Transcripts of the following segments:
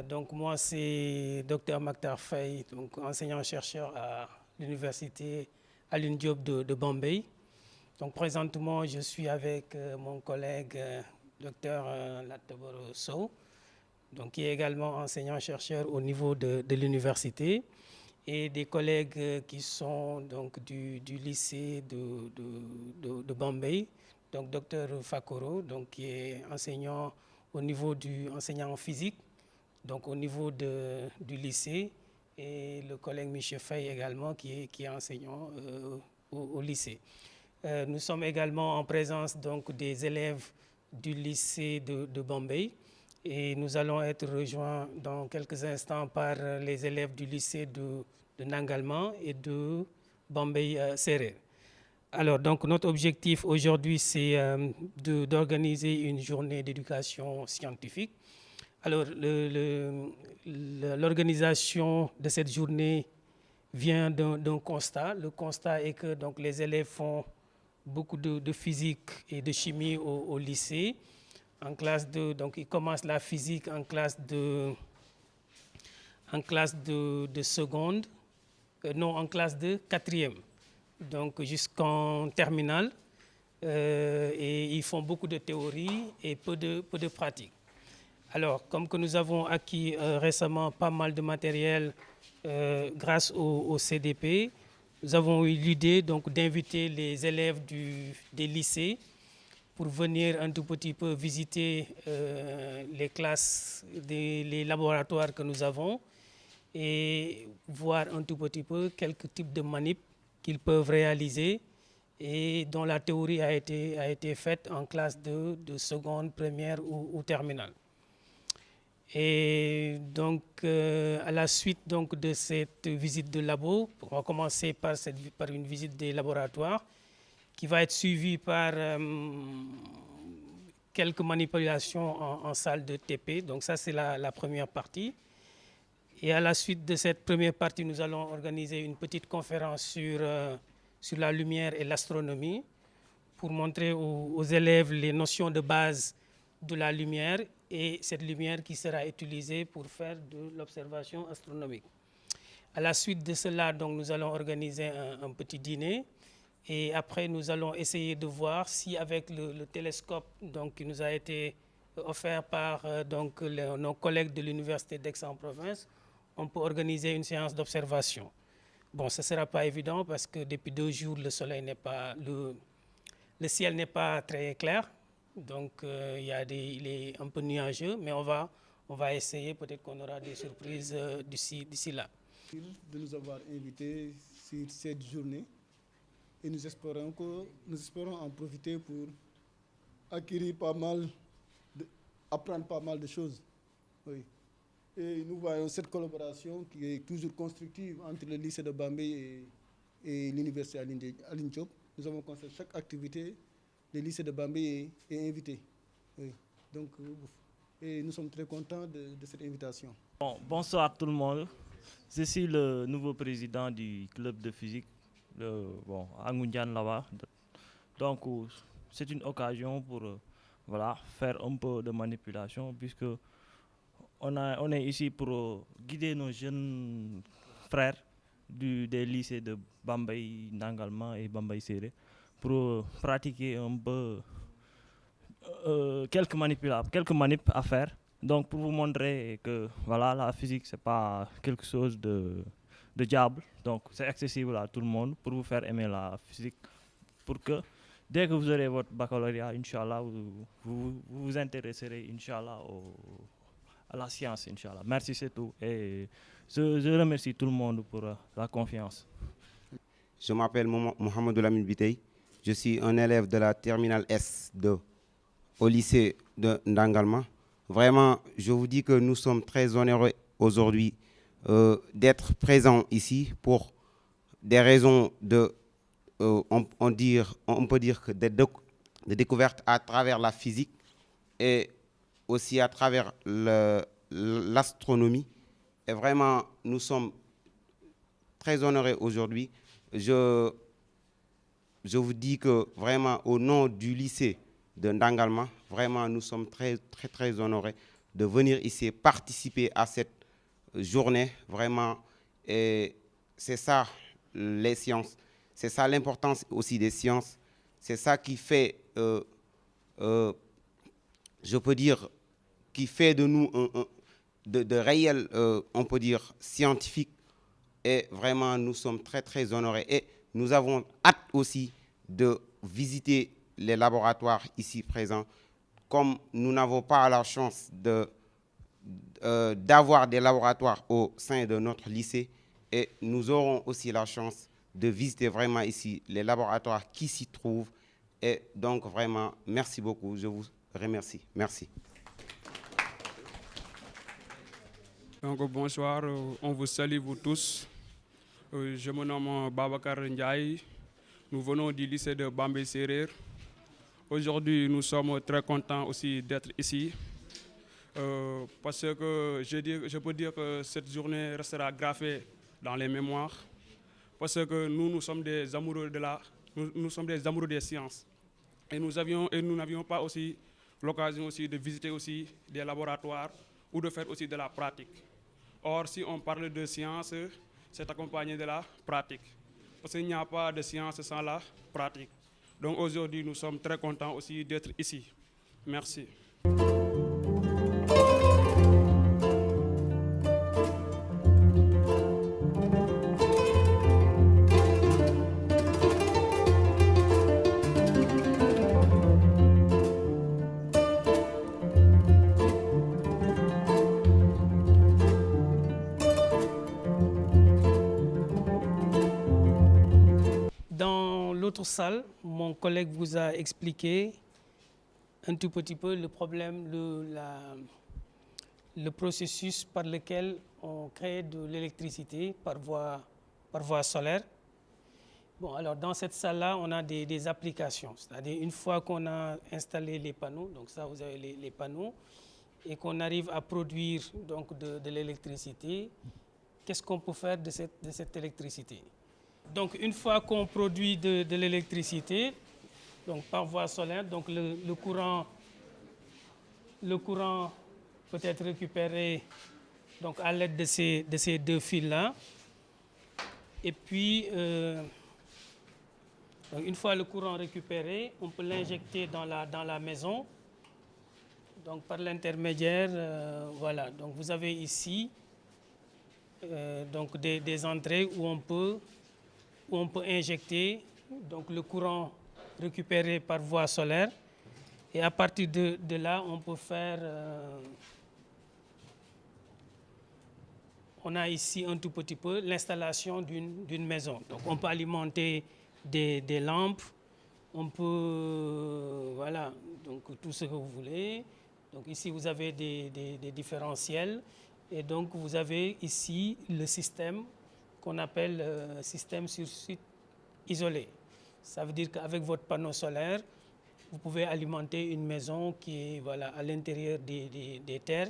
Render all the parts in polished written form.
Donc moi, c'est Dr Maktar Faye, donc enseignant-chercheur à l'université Alioune Diop de Bombay. Donc présentement, je suis avec mon collègue Dr Lataboro Sow, donc, qui est également enseignant-chercheur au niveau de l'université, et des collègues qui sont donc du lycée de Bombay, donc Dr Fakoro, donc, qui est enseignant au niveau du enseignant en physique, donc au niveau du lycée, et le collègue Michel Faye également qui est enseignant au lycée. Nous sommes également en présence donc des élèves du lycée de Bombay, et nous allons être rejoints dans quelques instants par les élèves du lycée de Nangalman et de Bombay Serer. Alors, donc, notre objectif aujourd'hui, c'est d'organiser une journée d'éducation scientifique. Alors, l'organisation de cette journée vient d'un constat. Le constat est que donc, les élèves font beaucoup de physique et de chimie au lycée. En classe donc ils commencent la physique en classe de seconde, non, en classe de quatrième, donc jusqu'en terminale, et ils font beaucoup de théorie et peu de pratique. Alors, comme que nous avons acquis récemment pas mal de matériel grâce au CDP, nous avons eu l'idée donc d'inviter les élèves des lycées pour venir un tout petit peu visiter les classes, les laboratoires que nous avons, et voir un tout petit peu quelques types de manip qu'ils peuvent réaliser et dont la théorie a été faite en classe de seconde, première ou terminale. Et donc, à la suite donc, de cette visite de labo, on va commencer par une visite des laboratoires qui va être suivie par quelques manipulations en salle de TP. Donc ça, c'est la première partie. Et à la suite de cette première partie, nous allons organiser une petite conférence sur la lumière et l'astronomie pour montrer aux élèves les notions de base de la lumière et cette lumière qui sera utilisée pour faire de l'observation astronomique. À la suite de cela, donc, nous allons organiser un petit dîner, et après nous allons essayer de voir si avec le télescope donc, qui nous a été offert par donc, nos collègues de l'université d'Aix-en-Provence, on peut organiser une séance d'observation. Bon, ce ne sera pas évident parce que depuis 2 jours, le ciel n'est pas très clair. Donc, il est un peu nuageux, mais on va essayer. Peut-être qu'on aura des surprises d'ici là. De nous avoir invités sur cette journée, et nous espérons en profiter pour apprendre pas mal de choses. Oui. Et nous voyons cette collaboration qui est toujours constructive entre le lycée de Bombay et l'université Alioune Diop. Nous avons constaté chaque activité. Le lycée de Bombay est invité. Oui. Donc, et nous sommes très contents de cette invitation. Bonsoir tout le monde. Je suis le nouveau président du club de physique Angundian là-bas. Donc, c'est une occasion pour faire un peu de manipulation, puisque on est ici pour guider nos jeunes frères des lycées de Bombay, Nangalman et Bombay Seré, pour pratiquer un peu quelques manips à faire. Donc, pour vous montrer que la physique, ce n'est pas quelque chose de diable. Donc, c'est accessible à tout le monde pour vous faire aimer la physique. Pour que, dès que vous aurez votre baccalauréat, Inch'Allah, vous vous intéresserez, Inch'Allah, à la science, Inch'Allah. Merci, c'est tout. Et je remercie tout le monde pour la confiance. Je m'appelle Mohamed Lamine Bitey. Je suis un élève de la terminale S2 au lycée de Nangalman. Vraiment, je vous dis que nous sommes très honorés aujourd'hui d'être présents ici pour des raisons on peut dire que de découvertes à travers la physique et aussi à travers l'astronomie. Et vraiment, nous sommes très honorés aujourd'hui. Je vous dis que vraiment, au nom du lycée de Nangalman, vraiment, nous sommes très, très, très honorés de venir ici participer à cette journée. Vraiment, et c'est ça les sciences, c'est ça l'importance aussi des sciences, c'est ça qui fait, je peux dire, qui fait de nous de réels, on peut dire, scientifiques. Et vraiment, nous sommes très, très honorés. Et nous avons hâte aussi de visiter les laboratoires ici présents. Comme nous n'avons pas la chance d'avoir des laboratoires au sein de notre lycée, et nous aurons aussi la chance de visiter vraiment ici les laboratoires qui s'y trouvent. Et donc, vraiment, merci beaucoup. Je vous remercie. Merci. Donc, bonsoir, on vous salue vous tous. Je me nomme Babacar Ndiaye. Nous venons du lycée de Bambey Serer. Aujourd'hui, nous sommes très contents aussi d'être ici. Parce que je peux dire que cette journée restera gravée dans les mémoires. Parce que nous sommes des amoureux nous sommes des amoureux des sciences. Et nous n'avions pas aussi l'occasion aussi de visiter aussi des laboratoires ou de faire aussi de la pratique. Or, si on parle de science, c'est accompagné de la pratique. Parce qu'il n'y a pas de science sans la pratique. Donc aujourd'hui, nous sommes très contents aussi d'être ici. Merci. Dans l'autre salle, mon collègue vous a expliqué un tout petit peu le problème, le processus par lequel on crée de l'électricité par voie solaire. Bon, alors dans cette salle-là, on a des applications. C'est-à-dire une fois qu'on a installé les panneaux, donc ça vous avez les panneaux, et qu'on arrive à produire donc de l'électricité, qu'est-ce qu'on peut faire de cette électricité? Donc une fois qu'on produit de l'électricité, donc par voie solaire, donc le courant peut être récupéré donc à l'aide de ces deux fils-là. Et puis, donc une fois le courant récupéré, on peut l'injecter dans la maison. Donc par l'intermédiaire, voilà. Donc vous avez ici donc des entrées où on peut injecter donc le courant récupéré par voie solaire, et à partir de là on peut faire on a ici un tout petit peu l'installation d'une maison. Donc on peut alimenter des lampes, on peut voilà, donc tout ce que vous voulez. Donc ici vous avez des différentiels, et donc vous avez ici le système qu'on appelle système sur site isolé. Ça veut dire qu'avec votre panneau solaire, vous pouvez alimenter une maison qui est voilà, à l'intérieur des terres,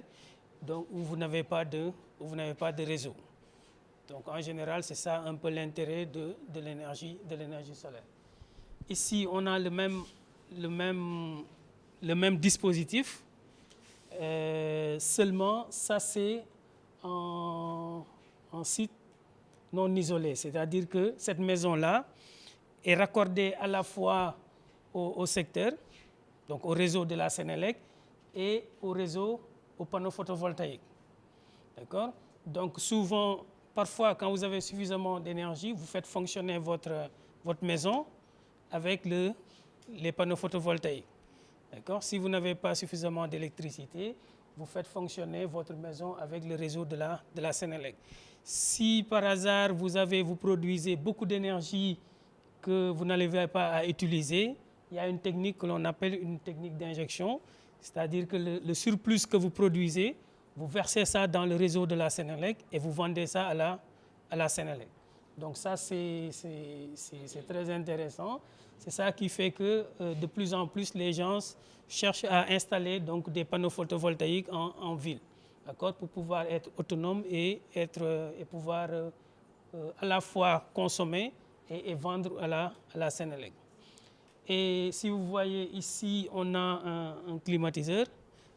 donc où vous n'avez pas de réseau. Donc en général, c'est ça un peu l'intérêt de l'énergie solaire. Ici, on a le même dispositif, seulement ça c'est en site non isolé, c'est-à-dire que cette maison-là est raccordée à la fois au secteur, donc au réseau de la Sénélec, et au panneau photovoltaïque. D'accord? Donc souvent, parfois, quand vous avez suffisamment d'énergie, vous faites fonctionner votre maison avec les panneaux photovoltaïques. D'accord? Si vous n'avez pas suffisamment d'électricité, vous faites fonctionner votre maison avec le réseau de la Sénélec. Si par hasard vous produisez beaucoup d'énergie que vous n'arrivez pas à utiliser, il y a une technique que l'on appelle une technique d'injection, c'est-à-dire que le surplus que vous produisez, vous versez ça dans le réseau de la Sénélec et vous vendez ça à la Sénélec. Donc ça, c'est très intéressant. C'est ça qui fait que de plus en plus les gens cherchent à installer donc des panneaux photovoltaïques en ville, d'accord, pour pouvoir être autonome et pouvoir à la fois consommer et vendre à la Sénélec. Et si vous voyez ici, on a un climatiseur.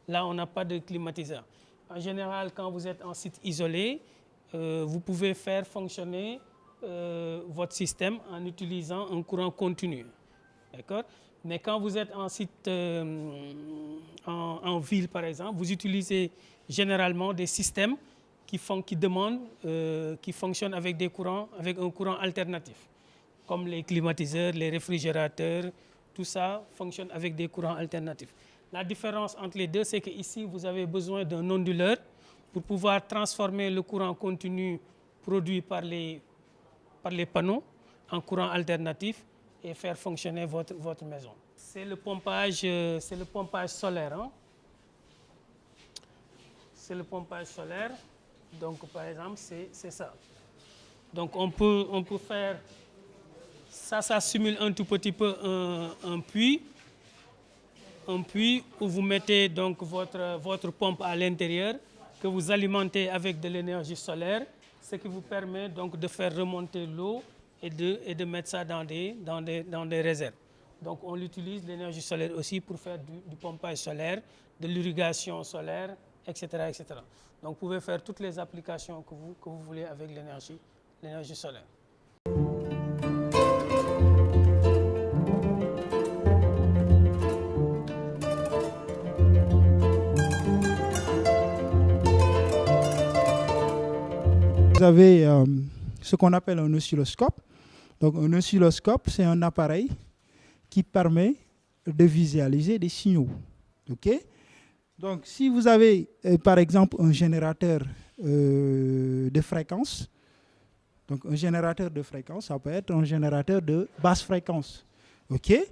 Là, on n'a pas de climatiseur. En général, quand vous êtes en site isolé, vous pouvez faire fonctionner votre système en utilisant un courant continu. D'accord? Mais quand vous êtes en site en ville, par exemple, vous utilisez généralement des systèmes qui fonctionnent avec un courant alternatif, comme les climatiseurs, les réfrigérateurs, tout ça fonctionne avec des courants alternatifs. La différence entre les deux, c'est qu'ici, vous avez besoin d'un onduleur pour pouvoir transformer le courant continu produit par les panneaux en courant alternatif et faire fonctionner votre maison. C'est le pompage solaire. Hein? C'est le pompage solaire. Donc, par exemple, c'est ça. Donc, on peut faire... Ça simule un tout petit peu un puits où vous mettez donc votre pompe à l'intérieur, que vous alimentez avec de l'énergie solaire, ce qui vous permet donc de faire remonter l'eau et de mettre ça dans des réserves. Donc on utilise l'énergie solaire aussi pour faire du pompage solaire, de l'irrigation solaire, etc., etc. Donc vous pouvez faire toutes les applications que vous voulez avec l'énergie solaire. Vous avez ce qu'on appelle un oscilloscope. Donc un oscilloscope, c'est un appareil qui permet de visualiser des signaux. Okay? Donc si vous avez par exemple un générateur de fréquence, donc un générateur de fréquence, ça peut être un générateur de basse fréquence. Okay?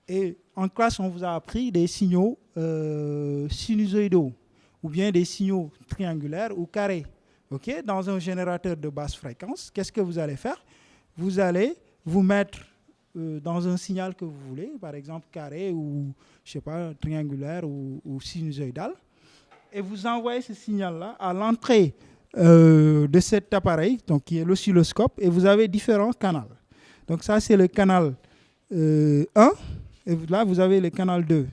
Et en classe, on vous a appris des signaux sinusoïdaux ou bien des signaux triangulaires ou carrés. Okay? Dans un générateur de basse fréquence, qu'est-ce que vous allez faire? Vous allez vous mettre dans un signal que vous voulez, par exemple carré ou je sais pas, triangulaire ou sinusoïdal, et vous envoyez ce signal-là à l'entrée de cet appareil, donc qui est l'oscilloscope, et vous avez différents canaux. Donc ça, c'est le canal 1, et là, vous avez le canal 2.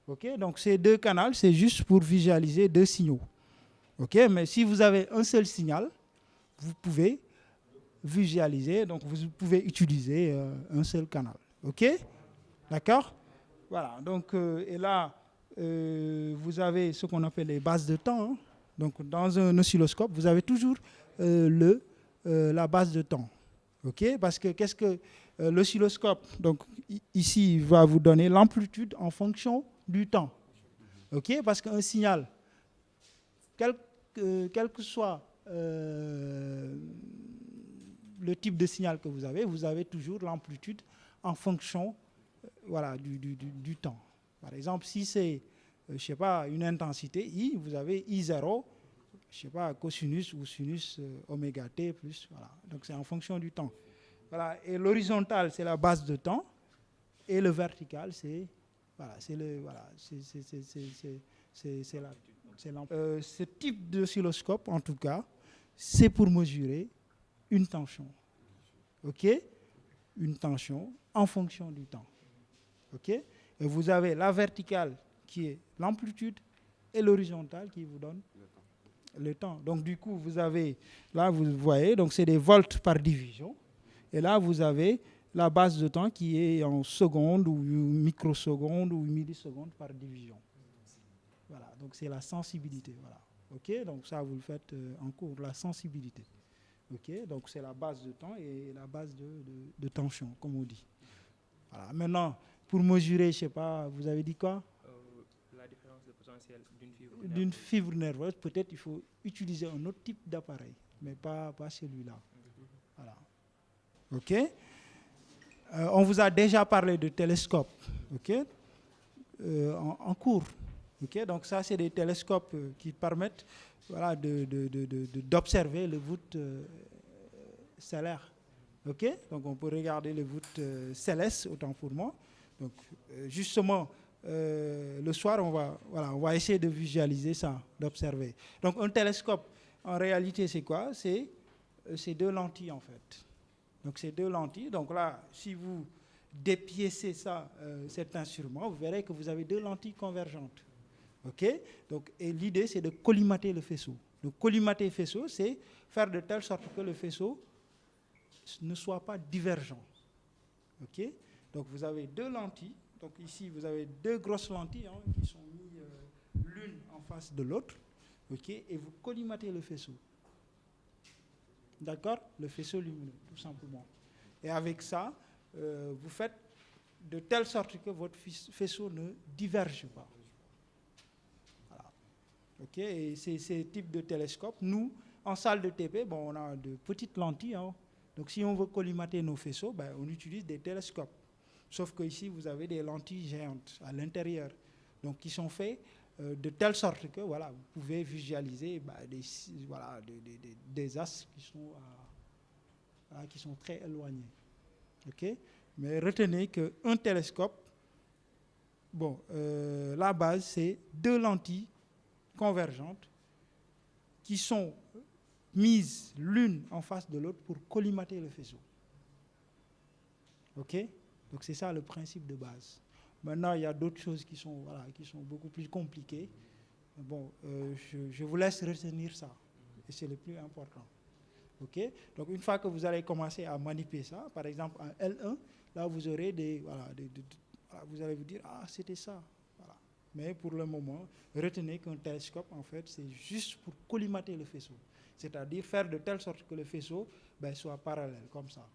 Okay? Donc ces deux canaux, c'est juste pour visualiser deux signaux. Okay? Mais si vous avez un seul signal, vous pouvez visualiser, donc vous pouvez utiliser un seul canal. OK? D'accord? Voilà. Donc, et là, vous avez ce qu'on appelle les bases de temps. Hein. Donc, dans un oscilloscope, vous avez toujours la base de temps. OK? Parce que qu'est-ce que l'oscilloscope, donc ici, il va vous donner l'amplitude en fonction du temps. OK? Parce qu'un signal, quel que soit le type de signal que vous avez toujours l'amplitude en fonction voilà, du temps. Par exemple, si c'est, je sais pas, une intensité I, vous avez I0, je sais pas, cosinus ou sinus oméga t plus, voilà. Donc c'est en fonction du temps. Voilà. Et l'horizontal, c'est la base de temps, et le vertical, c'est voilà, ce type d'oscilloscope, en tout cas, c'est pour mesurer une tension. OK? Une tension en fonction du temps. OK? Et vous avez la verticale qui est l'amplitude et l'horizontale qui vous donne le temps. Donc du coup, vous avez, là vous voyez, donc c'est des volts par division. Et là, vous avez la base de temps qui est en secondes ou microsecondes ou millisecondes par division. Voilà, donc c'est la sensibilité. Voilà. OK? Donc ça, vous le faites en cours, la sensibilité. OK? Donc c'est la base de temps et la base de tension, comme on dit. Voilà. Maintenant, pour mesurer, je ne sais pas, vous avez dit quoi? La différence de potentiel d'une fibre nerveuse, peut-être il faut utiliser un autre type d'appareil, mais pas celui-là. Voilà. OK? On vous a déjà parlé de télescope, OK? En cours. OK? Donc ça, c'est des télescopes qui permettent voilà, d'observer les voûtes stellaires. OK? Donc on peut regarder les voûtes célestes, autant pour moi. Donc justement, le soir, on va essayer de visualiser ça, d'observer. Donc un télescope, en réalité, c'est quoi? C'est deux lentilles, en fait. Donc c'est deux lentilles. Donc là, si vous dépiécez ça, cet instrument, vous verrez que vous avez deux lentilles convergentes. OK? Donc, et l'idée, c'est de collimater le faisceau. Donc, collimater le faisceau, c'est faire de telle sorte que le faisceau ne soit pas divergent. OK? Donc, vous avez deux lentilles. Donc, ici, vous avez deux grosses lentilles qui sont mises l'une en face de l'autre. OK? Et vous collimatez le faisceau. D'accord? Le faisceau lumineux, tout simplement. Et avec ça, vous faites de telle sorte que votre faisceau ne diverge pas. Voilà. OK? Et ces types de télescopes, nous, en salle de TP, bon, on a de petites lentilles. Donc, si on veut collimater nos faisceaux, ben, on utilise des télescopes. Sauf qu'ici, vous avez des lentilles géantes à l'intérieur, donc qui sont faits de telle sorte que voilà, vous pouvez visualiser des astres qui sont très éloignés. Okay? Mais retenez qu'un télescope, bon, la base, c'est deux lentilles convergentes qui sont mises l'une en face de l'autre pour collimater le faisceau. OK? Donc c'est ça le principe de base. Maintenant, il y a d'autres choses qui sont beaucoup plus compliquées. Bon, je vous laisse retenir ça. Et c'est le plus important. OK? Donc une fois que vous allez commencer à manipuler ça, par exemple en L1, là vous aurez vous allez vous dire, ah, c'était ça. Voilà. Mais pour le moment, retenez qu'un télescope, en fait, c'est juste pour collimater le faisceau. C'est-à-dire faire de telle sorte que le faisceau soit parallèle, comme ça.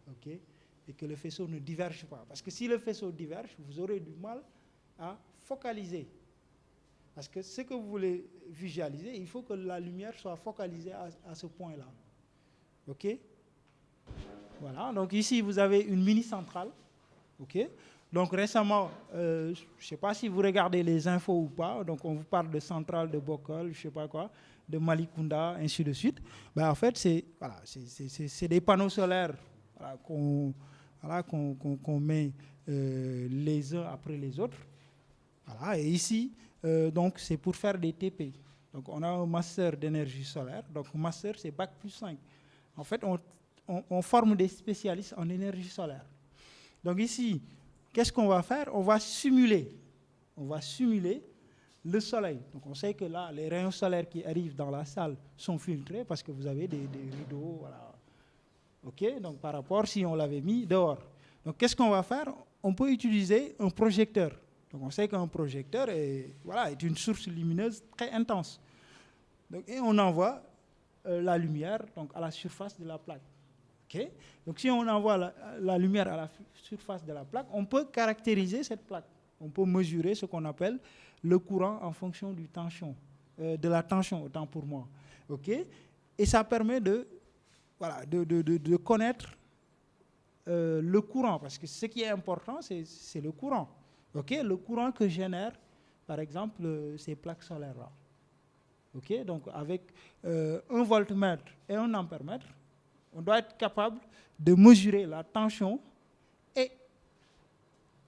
OK? Et que le faisceau ne diverge pas. Parce que si le faisceau diverge, vous aurez du mal à focaliser. Parce que ce que vous voulez visualiser, il faut que la lumière soit focalisée à ce point-là. OK? Voilà, donc ici, vous avez une mini-centrale. OK? Donc récemment, je ne sais pas si vous regardez les infos ou pas, donc on vous parle de centrale de Bokol, je ne sais pas quoi, de Malikunda, ainsi de suite. En fait, c'est des panneaux solaires qu'on met les uns après les autres. Voilà, et ici, donc c'est pour faire des TP. Donc on a un master d'énergie solaire. Donc master, c'est Bac plus 5. En fait, on forme des spécialistes en énergie solaire. Donc ici, qu'est-ce qu'on va faire? On va simuler le soleil. Donc on sait que là, les rayons solaires qui arrivent dans la salle sont filtrés parce que vous avez des rideaux. Voilà. OK? Donc par rapport si on l'avait mis dehors. Donc qu'est-ce qu'on va faire? On peut utiliser un projecteur. Donc on sait qu'un projecteur est une source lumineuse très intense. Donc, et on envoie la lumière donc, à la surface de la plaque. Okay? Donc si on envoie la lumière à la surface de la plaque, on peut caractériser cette plaque. On peut mesurer ce qu'on appelle le courant en fonction de la tension, autant pour moi. Okay? Et ça permet de connaître le courant, parce que ce qui est important, c'est le courant. Okay? Le courant que génèrent, par exemple, ces plaques solaires-là. Okay? Donc avec un voltmètre et un ampèremètre, on doit être capable de mesurer la tension et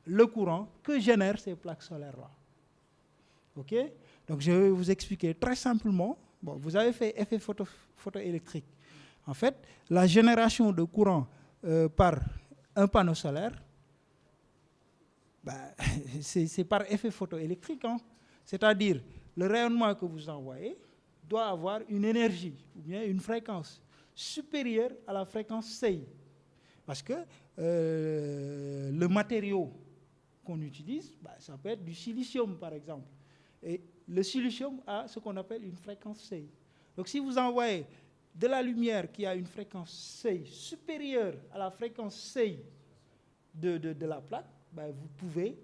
le courant que génèrent ces plaques solaires-là. OK? Donc, je vais vous expliquer très simplement. Bon, vous avez fait effet photoélectrique. En fait, la génération de courant par un panneau solaire, c'est par effet photoélectrique. C'est-à-dire, le rayonnement que vous envoyez doit avoir une énergie ou bien une fréquence supérieure à la fréquence CI. Parce que le matériau qu'on utilise, ça peut être du silicium, par exemple. Et le silicium a ce qu'on appelle une fréquence CI. Donc, si vous envoyez de la lumière qui a une fréquence CI supérieure à la fréquence CI de la plaque, vous pouvez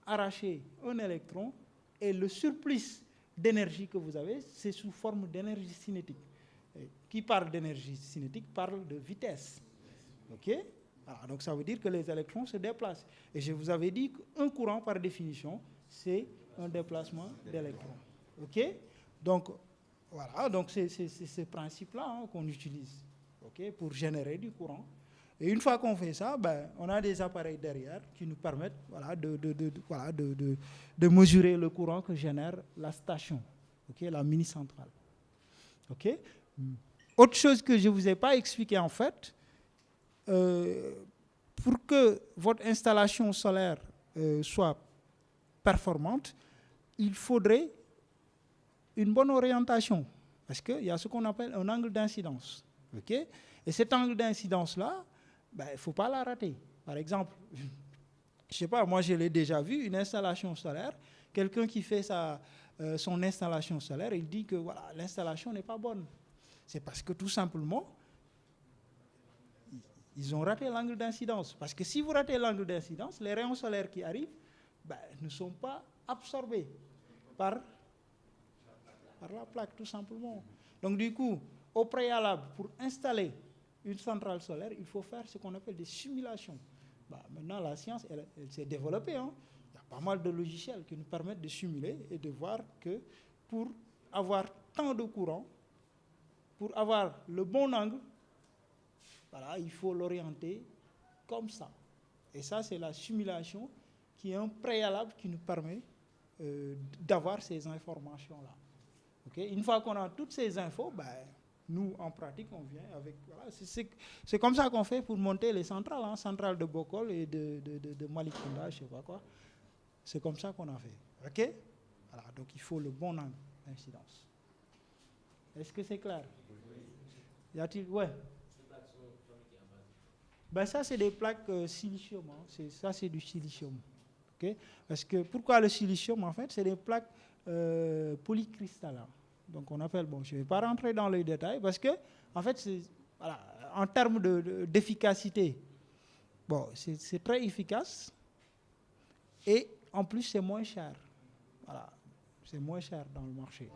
arracher un électron et le surplus d'énergie que vous avez, c'est sous forme d'énergie cinétique. Et qui parle d'énergie cinétique parle de vitesse. OK? Alors, donc, ça veut dire que les électrons se déplacent. Et je vous avais dit qu'un courant, par définition, c'est un déplacement d'électrons. OK? Donc, voilà, donc c'est ce principe-là qu'on utilise, OK, pour générer du courant. Et une fois qu'on fait ça, on a des appareils derrière qui nous permettent de mesurer le courant que génère la station, OK, la mini-centrale. OK? Autre chose que je ne vous ai pas expliqué en fait, pour que votre installation solaire soit performante, il faudrait une bonne orientation, parce qu'il y a ce qu'on appelle un angle d'incidence. Okay? Et cet angle d'incidence-là, ben, il ne faut pas la rater. Par exemple, je ne sais pas, moi je l'ai déjà vu, une installation solaire, quelqu'un qui fait son installation solaire, il dit que voilà, l'installation n'est pas bonne. C'est parce que tout simplement, ils ont raté l'angle d'incidence. Parce que si vous ratez l'angle d'incidence, les rayons solaires qui arrivent ben, ne sont pas absorbés par la plaque, tout simplement. Donc du coup, au préalable, pour installer une centrale solaire, il faut faire ce qu'on appelle des simulations. Bah, maintenant, la science, elle s'est développée. Hein. Il y a pas mal de logiciels qui nous permettent de simuler et de voir que pour avoir tant de courant, pour avoir le bon angle, voilà, il faut l'orienter comme ça. Et ça, c'est la simulation qui est un préalable qui nous permet d'avoir ces informations-là. Okay? Une fois qu'on a toutes ces infos, ben, nous, en pratique, on vient avec... Voilà, c'est comme ça qu'on fait pour monter les centrales, hein, centrales de Bokol et de Malicounda, je ne sais pas quoi. C'est comme ça qu'on a fait. OK? Voilà, donc il faut le bon angle d'incidence. Est-ce que c'est clair? Y a-t-il... Ouais. Ben ça, c'est des plaques silicium. Hein. Ça, c'est du silicium. Okay? Parce que, pourquoi le silicium, en fait? C'est des plaques polycristalles. Donc, on appelle... Bon, je ne vais pas rentrer dans les détails parce que, en fait, voilà, en termes d'efficacité, bon, c'est très efficace et, en plus, c'est moins cher. Voilà. C'est moins cher dans le marché.